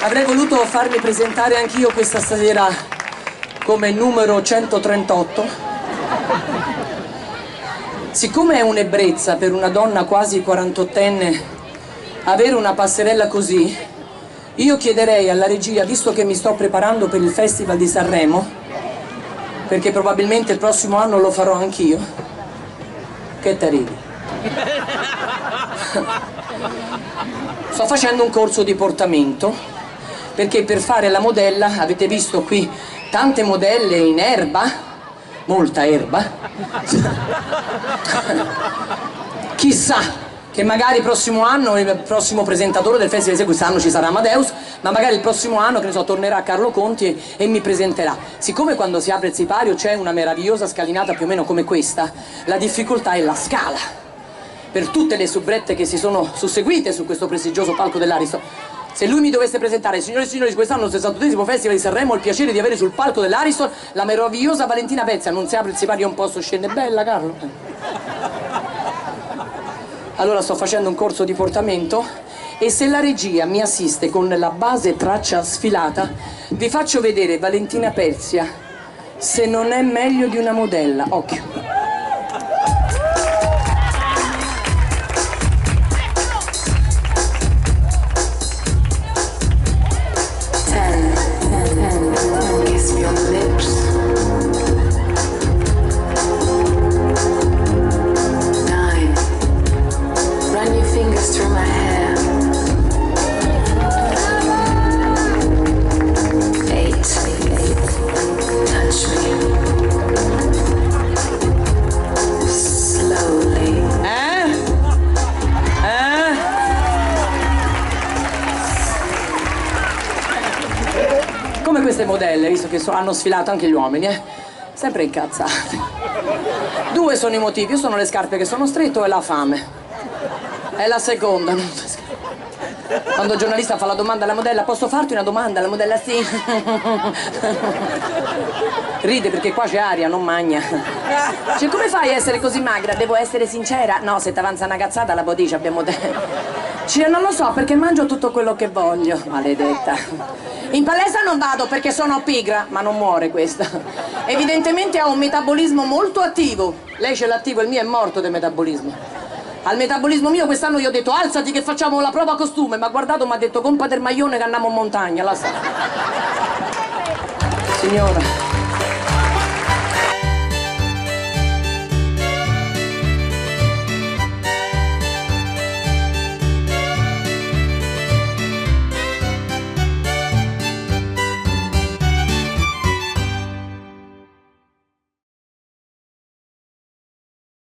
Avrei voluto farmi presentare anch'io questa sera come numero 138. Siccome è un'ebbrezza per una donna quasi 48enne avere una passerella così, io chiederei alla regia, visto che mi sto preparando per il Festival di Sanremo, perché probabilmente il prossimo anno lo farò anch'io, che te ridi? Sto facendo un corso di portamento, perché per fare la modella, avete visto qui tante modelle in erba, molta erba, chissà che magari il prossimo anno il prossimo presentatore del festival, quest'anno ci sarà Amadeus, ma magari il prossimo anno, che ne so, tornerà Carlo Conti e mi presenterà. Siccome quando si apre il sipario c'è una meravigliosa scalinata più o meno come questa, la difficoltà è la scala. Per tutte le soubrette che si sono susseguite su questo prestigioso palco dell'Ariston, se lui mi dovesse presentare, signore e signori, quest'anno il 68esimo Festival di Sanremo, ho il piacere di avere sul palco dell'Ariston la meravigliosa Valentina Pezza. Non si apre il sipario, un posto scende, bella Carlo? Allora sto facendo un corso di portamento e se la regia mi assiste con la base traccia sfilata, vi faccio vedere Valentina Perzia, se non è meglio di una modella. Occhio. Come queste modelle, visto che hanno sfilato anche gli uomini, sempre incazzate. Due sono i motivi, io sono le scarpe che sono stretto e la fame. È la seconda. Quando il giornalista fa la domanda alla modella, posso farti una domanda? La modella sì. Ride perché qua c'è aria, non magna. Cioè, come fai a essere così magra? Devo essere sincera? No, se ti avanza una cazzata la bodice abbiamo detto. Cioè, non lo so, perché mangio tutto quello che voglio, maledetta. In palestra non vado perché sono pigra, ma non muore questa. Evidentemente ha un metabolismo molto attivo. Lei ce l'ha attivo, il mio è morto del metabolismo. Al metabolismo mio quest'anno io ho detto alzati che facciamo la prova costume, ma guardato mi ha detto compa del maglione che andiamo in montagna, la sa. Signora.